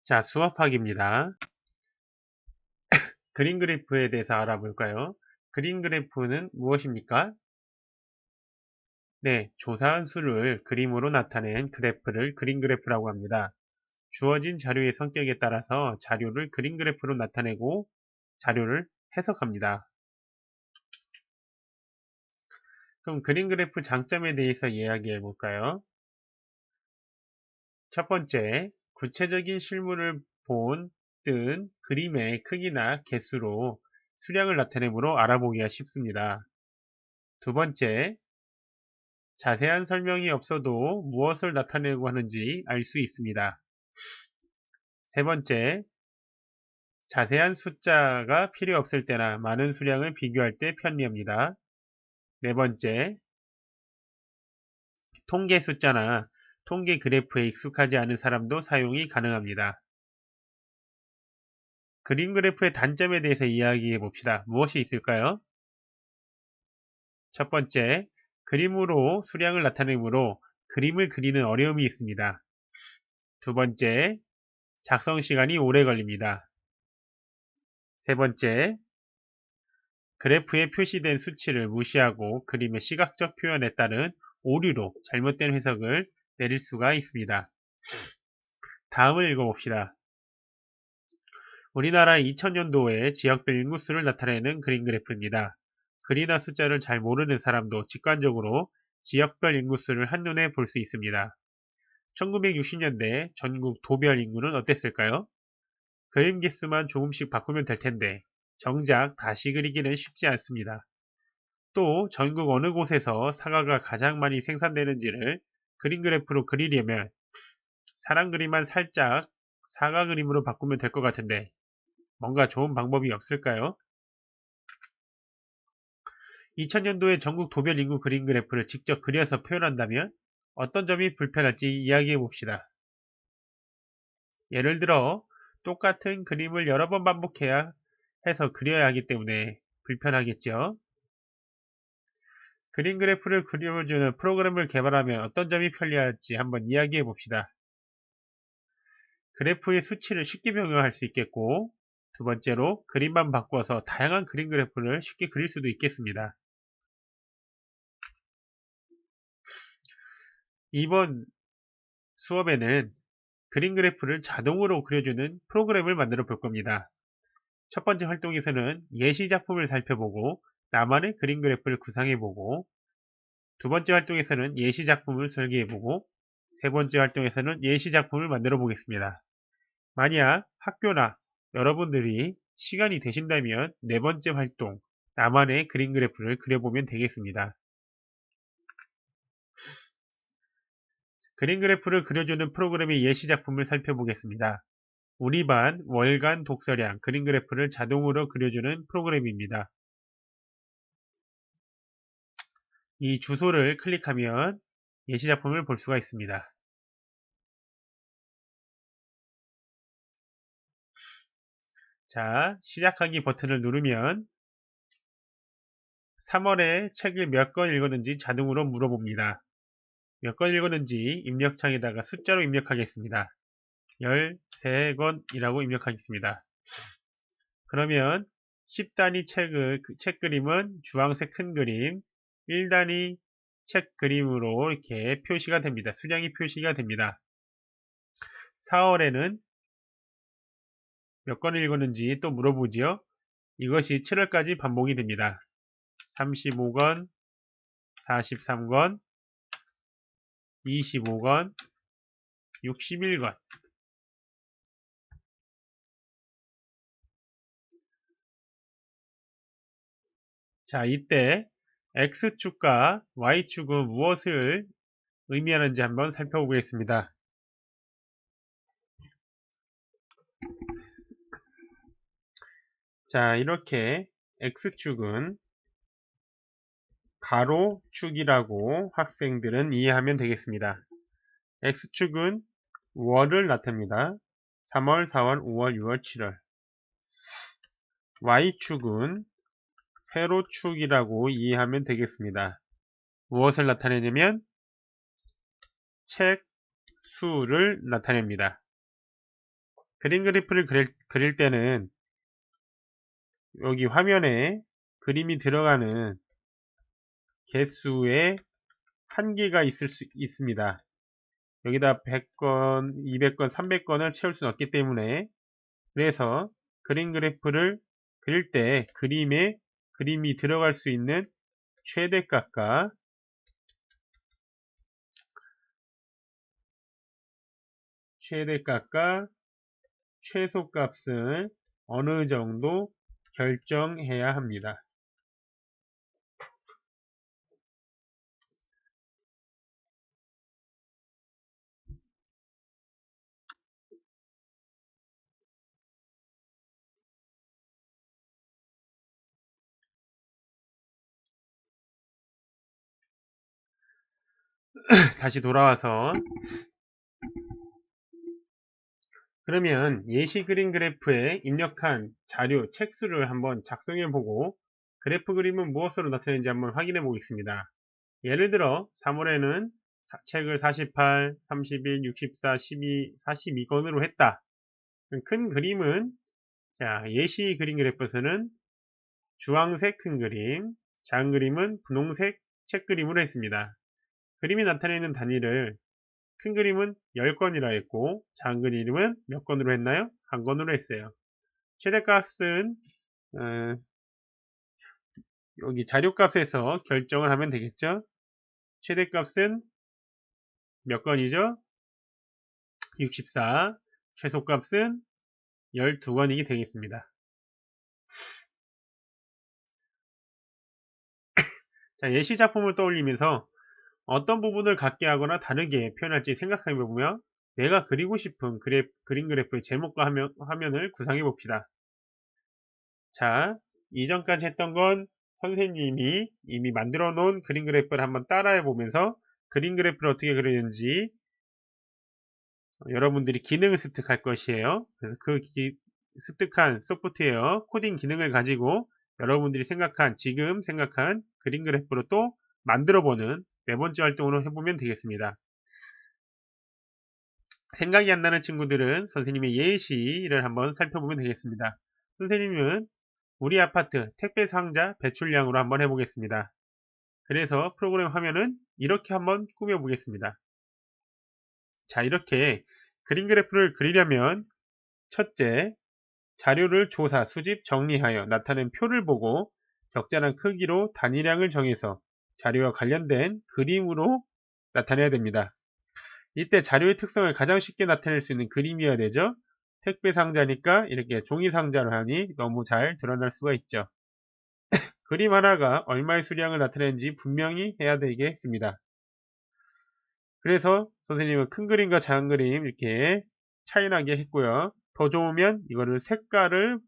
자, 수업하기입니다. 그림 그래프에 대해서 알아볼까요? 그림 그래프는 무엇입니까? 네, 조사한 수를 그림으로 나타낸 그래프를 그림 그래프라고 합니다. 주어진 자료의 성격에 따라서 자료를 그림 그래프로 나타내고 자료를 해석합니다. 그럼 그림 그래프 장점에 대해서 이야기해 볼까요? 첫 번째, 구체적인 실물을 뜬 그림의 크기나 개수로 수량을 나타내므로 알아보기가 쉽습니다. 두 번째, 자세한 설명이 없어도 무엇을 나타내려고 하는지 알 수 있습니다. 세 번째, 자세한 숫자가 필요 없을 때나 많은 수량을 비교할 때 편리합니다. 네 번째, 통계 숫자나 통계 그래프에 익숙하지 않은 사람도 사용이 가능합니다. 그림 그래프의 단점에 대해서 이야기해 봅시다. 무엇이 있을까요? 첫 번째, 그림으로 수량을 나타내므로 그림을 그리는 어려움이 있습니다. 두 번째, 작성 시간이 오래 걸립니다. 세 번째, 그래프에 표시된 수치를 무시하고 그림의 시각적 표현에 따른 오류로 잘못된 해석을 내릴 수가 있습니다. 다음을 읽어봅시다. 우리나라 2000년도의 지역별 인구수를 나타내는 그림 그래프입니다. 글이나 숫자를 잘 모르는 사람도 직관적으로 지역별 인구수를 한눈에 볼 수 있습니다. 1960년대 전국 도별 인구는 어땠을까요? 그림 개수만 조금씩 바꾸면 될 텐데 정작 다시 그리기는 쉽지 않습니다. 또 전국 어느 곳에서 사과가 가장 많이 생산되는지를 그림 그래프로 그리려면 사람 그림만 살짝 사과 그림으로 바꾸면 될 것 같은데 뭔가 좋은 방법이 없을까요? 2000년도에 전국 도별 인구 그림 그래프를 직접 그려서 표현한다면 어떤 점이 불편할지 이야기해 봅시다. 예를 들어 똑같은 그림을 여러 번 반복해야 해서 그려야 하기 때문에 불편하겠죠. 그림 그래프를 그려주는 프로그램을 개발하면 어떤 점이 편리할지 한번 이야기해 봅시다. 그래프의 수치를 쉽게 변경할 수 있겠고, 두 번째로 그림만 바꿔서 다양한 그림 그래프를 쉽게 그릴 수도 있겠습니다. 이번 수업에는 그림 그래프를 자동으로 그려주는 프로그램을 만들어 볼 겁니다. 첫 번째 활동에서는 예시 작품을 살펴보고 나만의 그림 그래프를 구상해보고, 두 번째 활동에서는 예시 작품을 설계해보고, 세 번째 활동에서는 예시 작품을 만들어 보겠습니다. 만약 학교나 여러분들이 시간이 되신다면 네 번째 활동, 나만의 그림 그래프를 그려보면 되겠습니다. 그림 그래프를 그려주는 프로그램의 예시 작품을 살펴보겠습니다. 우리 반 월간 독서량 그림 그래프를 자동으로 그려주는 프로그램입니다. 이 주소를 클릭하면 예시 작품을 볼 수가 있습니다. 자, 시작하기 버튼을 누르면 3월에 책을 몇 권 읽었는지 자동으로 물어봅니다. 몇 권 읽었는지 입력창에다가 숫자로 입력하겠습니다. 13권이라고 입력하겠습니다. 그러면 10단위 책 그림은 주황색 큰 그림, 1단위 책 그림으로 이렇게 표시가 됩니다. 수량이 표시가 됩니다. 4월에는 몇 권을 읽었는지 또 물어보지요. 이것이 7월까지 반복이 됩니다. 35권, 43권, 25권, 61권. 자, 이때 X축과 Y축은 무엇을 의미하는지 한번 살펴보겠습니다. 자, 이렇게 X축은 가로축이라고 학생들은 이해하면 되겠습니다. X축은 월을 나타냅니다. 3월, 4월, 5월, 6월, 7월. Y축은 세로축이라고 이해하면 되겠습니다. 무엇을 나타내냐면 책 수를 나타냅니다. 그림 그래프를 그릴 때는 여기 화면에 그림이 들어가는 개수에 한계가 있을 수 있습니다. 여기다 100건, 200건, 300건을 채울 수는 없기 때문에, 그래서 그림 그래프를 그릴 때 그림에 그림이 들어갈 수 있는 최대값과 최소값을 어느 정도 결정해야 합니다. 다시 돌아와서, 그러면 예시 그림 그래프에 입력한 자료, 책수를 한번 작성해 보고 그래프 그림은 무엇으로 나타내는지 한번 확인해 보겠습니다. 예를 들어 3월에는 책을 48, 31, 64, 12, 42권으로 했다. 큰 그림은, 자, 예시 그림 그래프에서는 주황색 큰 그림, 작은 그림은 분홍색 책 그림으로 했습니다. 그림이 나타내는 단위를 큰 그림은 10건이라 했고 작은 그림은 몇 건으로 했나요? 한 건으로 했어요. 최대값은 여기 자료값에서 결정을 하면 되겠죠. 최대값은 몇 건이죠? 64. 최소값은 12건이게 되겠습니다. 자, 예시 작품을 떠올리면서 어떤 부분을 같게 하거나 다르게 표현할지 생각해 보며 내가 그리고 싶은 그림 그래프의 제목과 화면을 구상해 봅시다. 자, 이전까지 했던 건 선생님이 이미 만들어 놓은 그림 그래프를 한번 따라해 보면서 그림 그래프를 어떻게 그리는지 여러분들이 기능을 습득할 것이에요. 그래서 그 습득한 소프트웨어 코딩 기능을 가지고 여러분들이 지금 생각한 그림 그래프로 또 만들어 보는 네 번째 활동으로 해보면 되겠습니다. 생각이 안 나는 친구들은 선생님의 예시를 한번 살펴보면 되겠습니다. 선생님은 우리 아파트 택배 상자 배출량으로 한번 해보겠습니다. 그래서 프로그램 화면은 이렇게 한번 꾸며 보겠습니다. 자, 이렇게 그림 그래프를 그리려면 첫째, 자료를 조사, 수집, 정리하여 나타낸 표를 보고 적절한 크기로 단위량을 정해서 자료와 관련된 그림으로 나타내야 됩니다. 이때 자료의 특성을 가장 쉽게 나타낼 수 있는 그림이어야 되죠. 택배 상자니까 이렇게 종이 상자로 하니 너무 잘 드러날 수가 있죠. 그림 하나가 얼마의 수량을 나타내는지 분명히 해야 되겠습니다. 그래서 선생님은 큰 그림과 작은 그림 이렇게 차이나게 했고요. 더 좋으면 이거를 색깔을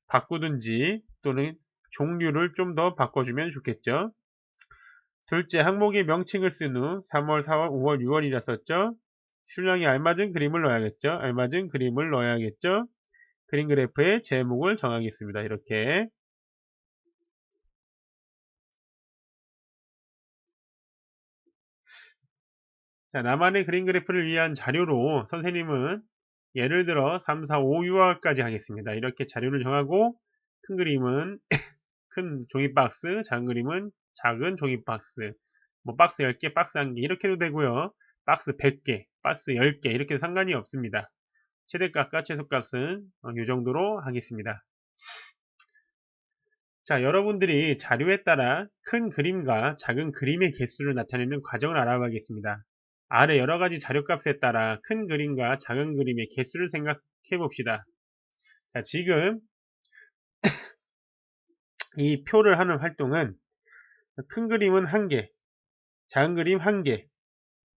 바꾸든지 또는 종류를 좀 더 바꿔주면 좋겠죠. 둘째, 항목의 명칭을 쓴 후 3월, 4월, 5월, 6월이라 썼죠. 수량에 알맞은 그림을 넣어야겠죠. 알맞은 그림을 넣어야겠죠. 그림 그래프의 제목을 정하겠습니다. 이렇게. 자, 나만의 그림 그래프를 위한 자료로 선생님은 예를 들어 3, 4, 5, 6월까지 하겠습니다. 이렇게 자료를 정하고 큰 그림은 큰 종이 박스, 작은 그림은 작은 종이 박스, 뭐 박스 10개, 박스 1개 이렇게 해도 되고요. 박스 100개, 박스 10개 이렇게 상관이 없습니다. 최대값과 최소값은 이 정도로 하겠습니다. 자, 여러분들이 자료에 따라 큰 그림과 작은 그림의 개수를 나타내는 과정을 알아봐야겠습니다. 아래 여러가지 자료값에 따라 큰 그림과 작은 그림의 개수를 생각해 봅시다. 자, 지금 이 표를 하는 활동은 큰 그림은 1개, 작은 그림 1개,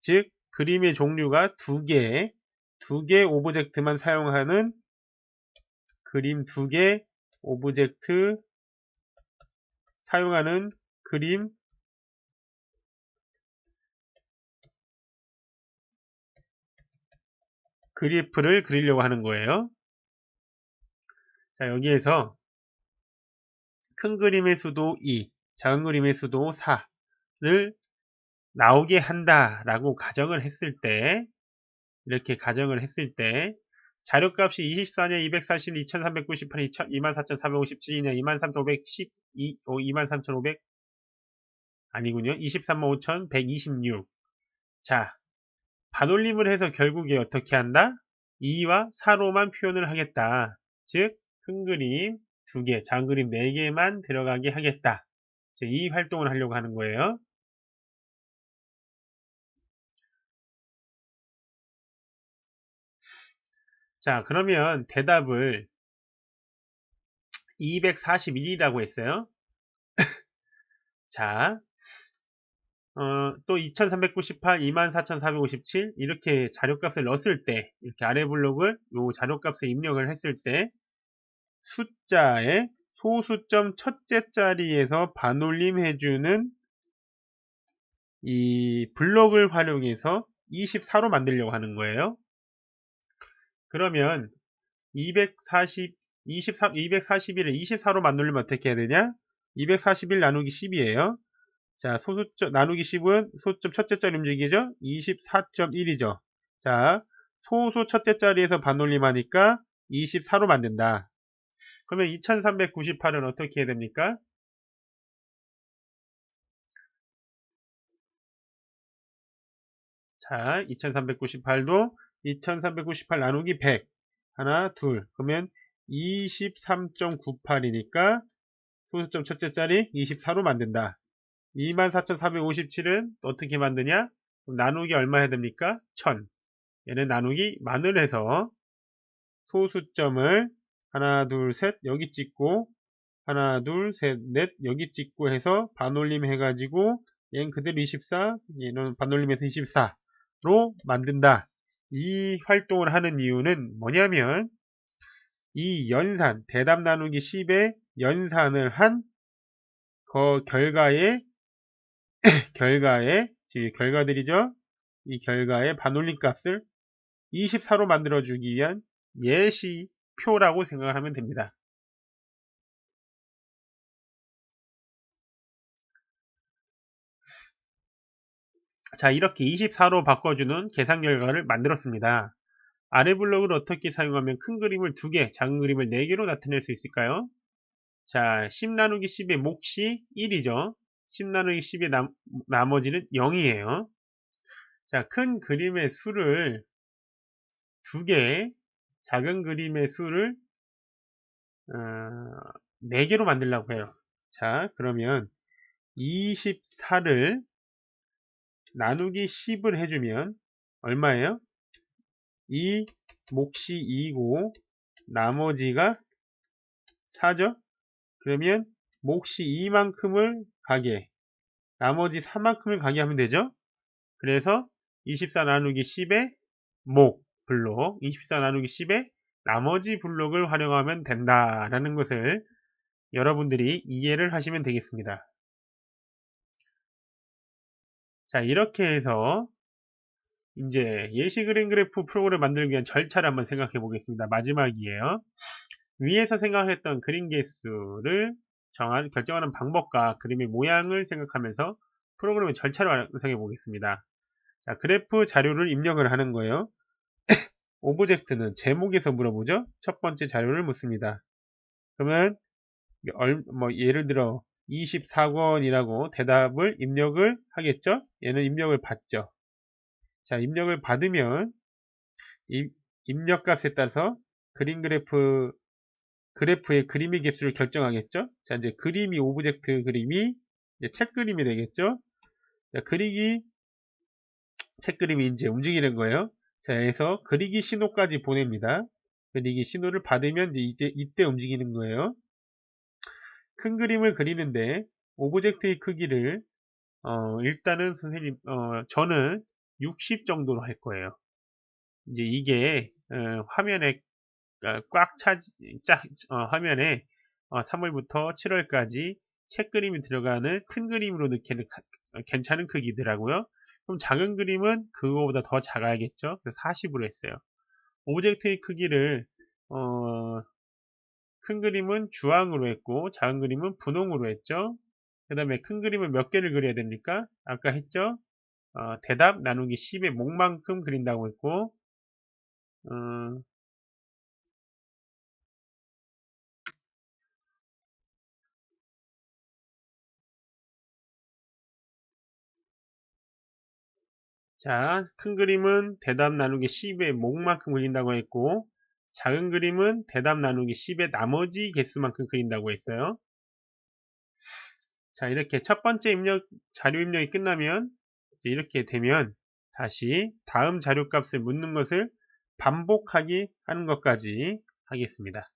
즉 그림의 종류가 2개 오브젝트만 사용하는 그림 2개 오브젝트 사용하는 그림 그래프를 그리려고 하는 거예요. 자, 여기에서 큰 그림의 수도 2, 작은 그림의 수도 4를 나오게 한다라고 가정을 했을 때, 이렇게 가정을 했을 때, 자료값이 24년 240, 2398, 24,457년 23,512, 23,500 아니군요. 235,126. 자, 반올림을 해서 결국에 어떻게 한다? 2와 4로만 표현을 하겠다. 즉, 큰 그림 2개, 작은 그림 4개만 들어가게 하겠다. 이 활동을 하려고 하는 거예요. 자, 그러면 대답을 241이라고 했어요. 자, 또 2398, 24457 이렇게 자료값을 넣었을 때 이렇게 아래 블록을 요 자료값을 입력을 했을 때 숫자의 소수점 첫째 자리에서 반올림해주는 이 블록을 활용해서 24로 만들려고 하는 거예요. 그러면 240, 241을 24로 만들려면 어떻게 해야 되냐? 241 나누기 10이에요. 자, 소수점, 나누기 10은 소수점 첫째 자리 움직이죠? 24.1이죠. 자, 소수 첫째 자리에서 반올림하니까 24로 만든다. 그러면 2398은 어떻게 해야 됩니까? 자, 2398도 2398 나누기 100. 하나, 둘. 그러면 23.98이니까 소수점 첫째 자리 24로 만든다. 24,457은 어떻게 만드냐? 그럼 나누기 얼마 해야 됩니까? 1000. 얘는 나누기 만을 해서 소수점을 하나, 둘, 셋 여기 찍고 하나, 둘, 셋, 넷 여기 찍고 해서 반올림 해가지고 얘는 그대로 24, 얘는 반올림해서 24로 만든다. 이 활동을 하는 이유는 뭐냐면 이 연산, 대답 나누기 10의 연산을 한 그 결과들이죠. 이 결과의 반올림 값을 24로 만들어주기 위한 예시표라고 생각을 하면 됩니다. 자, 이렇게 24로 바꿔주는 계산 결과를 만들었습니다. 아래 블록을 어떻게 사용하면 큰 그림을 2개, 작은 그림을 4개로 나타낼 수 있을까요? 자, 10 나누기 10의 몫이 1이죠. 10 나누기 10의 나머지는 0이에요. 자, 큰 그림의 수를 2개, 작은 그림의 수를 4개로 만들려고 해요. 자, 그러면 24를 나누기 10을 해주면 얼마예요? 이 몫이 2고 나머지가 4죠? 그러면 몫이 2만큼을 가게, 나머지 4만큼을 가게 하면 되죠? 그래서 24 나누기 10의 목 블록, 24 나누기 10의 나머지 블록을 활용하면 된다라는 것을 여러분들이 이해를 하시면 되겠습니다. 자, 이렇게 해서 이제 예시 그림 그래프 프로그램을 만들기 위한 절차를 한번 생각해 보겠습니다. 마지막이에요. 위에서 생각했던 그림 개수를 결정하는 방법과 그림의 모양을 생각하면서 프로그램의 절차를 완성해 보겠습니다. 자, 그래프 자료를 입력을 하는 거예요. 오브젝트는 제목에서 물어보죠. 첫 번째 자료를 묻습니다. 그러면 예를 들어 24권이라고 대답을 입력을 하겠죠. 얘는 입력을 받죠. 자, 입력을 받으면 입력값에 따라서 그래프의 그림의 개수를 결정하겠죠. 자, 이제 그림이 오브젝트 그림이 이제 책 그림이 되겠죠. 자, 책 그림이 이제 움직이는 거예요. 자, 해서 그리기 신호까지 보냅니다. 그리기 신호를 받으면 이제 이때 움직이는 거예요. 큰 그림을 그리는데 오브젝트의 크기를 일단은 선생님 저는 60 정도로 할 거예요. 이제 이게 화면에 꽉 화면에 3월부터 7월까지 책 그림이 들어가는 큰 그림으로 넣기에는 괜찮은 크기더라고요. 그럼 작은 그림은 그거보다 더 작아야겠죠. 그래서 40으로 했어요. 오브젝트의 크기를 큰 그림은 주황으로 했고 작은 그림은 분홍으로 했죠. 그 다음에 큰 그림은 몇 개를 그려야 됩니까? 아까 했죠. 대답 나누기 10의 목만큼 그린다고 했고 자, 큰 그림은 대답 나누기 10의 목만큼 그린다고 했고, 작은 그림은 대답 나누기 10의 나머지 개수만큼 그린다고 했어요. 자, 이렇게 첫 번째 자료 입력이 끝나면, 이제 이렇게 되면 다시 다음 자료값을 묻는 것을 반복하게 하는 것까지 하겠습니다.